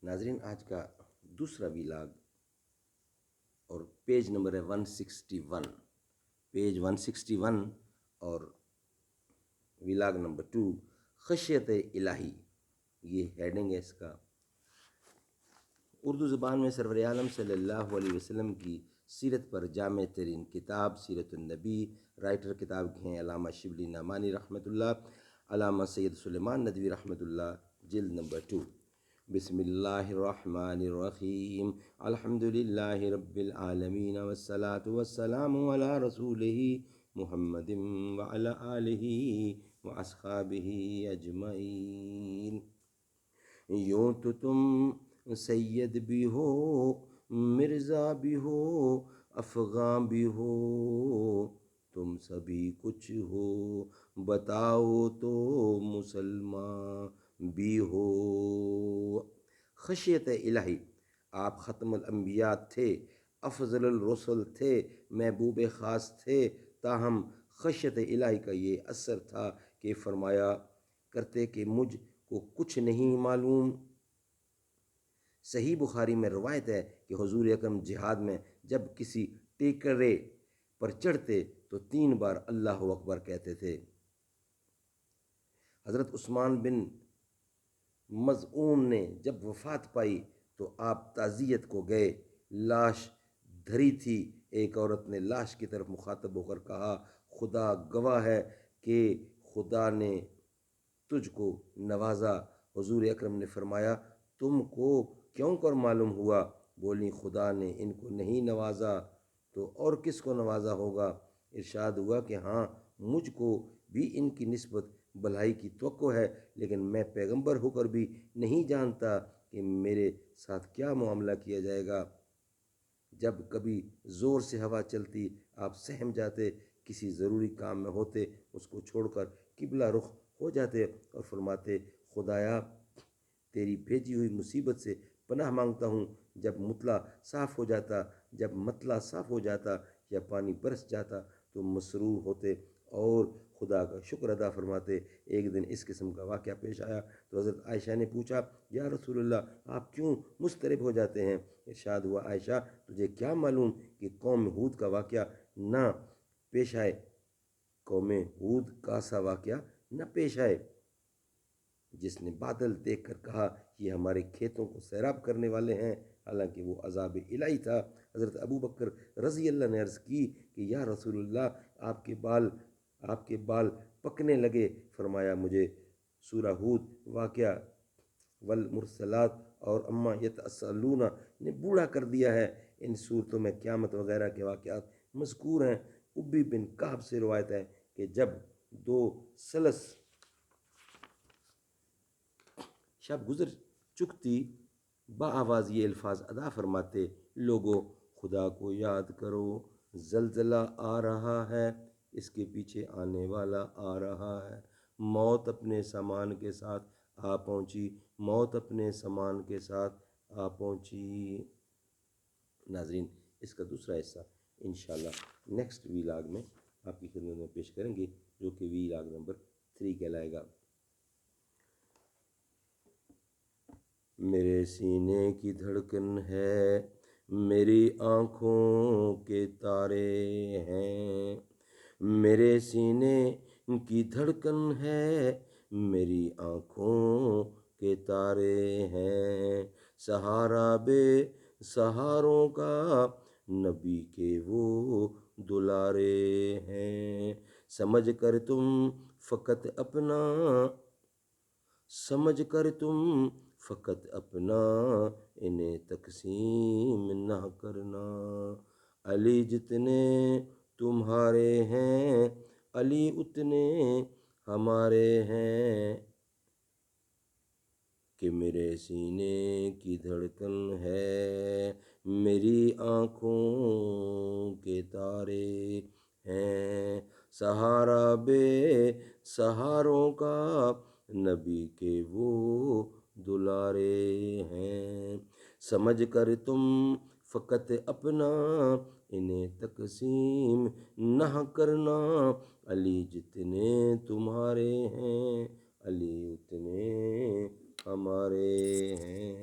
ناظرین، آج کا دوسرا ویلاگ اور پیج نمبر ہے 161، پیج 161 اور ویلاگ نمبر 2، خشیت الہی، یہ ہیڈنگ ہے اس کا۔ اردو زبان میں سرور عالم صلی اللہ علیہ وسلم کی سیرت پر جامع ترین کتاب سیرت النبی، رائٹر کتاب کے ہیں علامہ شبلی نعمانی رحمۃ اللہ، علامہ سید سلیمان ندوی رحمۃ اللہ، جلد نمبر 2۔ بسم اللہ الرحمن الرحیم، الحمد للہ رب العالمین، والصلاة والسلام علی رسولہ محمد وعلی آلہ واصحابہ اجمعین۔ یوں تو تم سید بھی ہو، مرزا بھی ہو، افغاں بھی ہو، تم سبھی کچھ ہو، بتاؤ تو مسلمان بھی ہو۔ خشیت الہی، آپ ختم الانبیاء تھے، افضل الرسل تھے، محبوب خاص تھے، تاہم خشیت الہی کا یہ اثر تھا کہ فرمایا کرتے کہ مجھ کو کچھ نہیں معلوم۔ صحیح بخاری میں روایت ہے کہ حضور اکرم جہاد میں جب کسی ٹیکرے پر چڑھتے تو 3 بار اللہ اکبر کہتے تھے۔ حضرت عثمان بن مظعون نے جب وفات پائی تو آپ تعزیت کو گئے، لاش دھری تھی، ایک عورت نے لاش کی طرف مخاطب ہو کر کہا، خدا گواہ ہے کہ خدا نے تجھ کو نوازا۔ حضور اکرم نے فرمایا، تم کو کیوں کر معلوم ہوا؟ بولی، خدا نے ان کو نہیں نوازا تو اور کس کو نوازا ہوگا؟ ارشاد ہوا کہ ہاں، مجھ کو بھی ان کی نسبت بھلائی کی توقع ہے، لیکن میں پیغمبر ہو کر بھی نہیں جانتا کہ میرے ساتھ کیا معاملہ کیا جائے گا۔ جب کبھی زور سے ہوا چلتی آپ سہم جاتے، کسی ضروری کام میں ہوتے، اس کو چھوڑ کر قبلہ رخ ہو جاتے اور فرماتے، خدایا تیری بھیجی ہوئی مصیبت سے پناہ مانگتا ہوں۔ جب مطلع صاف ہو جاتا یا پانی برس جاتا تو مسرور ہوتے اور خدا کا شکر ادا فرماتے۔ ایک دن اس قسم کا واقعہ پیش آیا تو حضرت عائشہ نے پوچھا، یا رسول اللہ، آپ کیوں مضطرب ہو جاتے ہیں؟ ارشاد ہوا، عائشہ تجھے کیا معلوم کہ قوم ہود کا واقعہ نہ پیش آئے، قوم ہود کا سا واقعہ نہ پیش آئے، جس نے بادل دیکھ کر کہا یہ ہمارے کھیتوں کو سیراب کرنے والے ہیں، حالانکہ وہ عذاب الہی تھا۔ حضرت ابو بکر رضی اللہ نے عرض کی کہ یا رسول اللہ، آپ کے بال پکنے لگے۔ فرمایا، مجھے سورہ ہود، واقعہ والمرسلات اور اما یتساءلون نے بوڑھا کر دیا ہے۔ ان صورتوں میں قیامت وغیرہ کے واقعات مذکور ہیں۔ ابی بن کعب سے روایت ہے کہ جب 2 سلس شب گزر چکتی، بآواز یہ الفاظ ادا فرماتے، لوگوں خدا کو یاد کرو، زلزلہ آ رہا ہے، اس کے پیچھے آنے والا آ رہا ہے، موت اپنے سامان کے ساتھ آ پہنچی، موت اپنے سامان کے ساتھ آ پہنچی۔ ناظرین، اس کا دوسرا حصہ انشاءاللہ نیکسٹ ویلاگ میں آپ کی خدمت میں پیش کریں گے، جو کہ ویلاگ نمبر 3 کہلائے گا۔ میرے سینے کی دھڑکن ہے، میری آنکھوں کے تارے ہیں، میرے سینے کی دھڑکن ہے، میری آنکھوں کے تارے ہیں، سہارا بے سہاروں کا نبی کے وہ دلارے ہیں، سمجھ کر تم فقط اپنا انہیں تقسیم نہ کرنا، علی جتنے تمہارے ہیں، علی اتنے ہمارے ہیں، کہ میرے سینے کی دھڑکن ہے، میری آنکھوں کے تارے ہیں، سہارا بے سہاروں کا نبی کے وہ دلارے ہیں، سمجھ کر تم فقط اپنا انہیں تقسیم نہ کرنا، علی جتنے تمہارے ہیں، علی اتنے ہمارے ہیں۔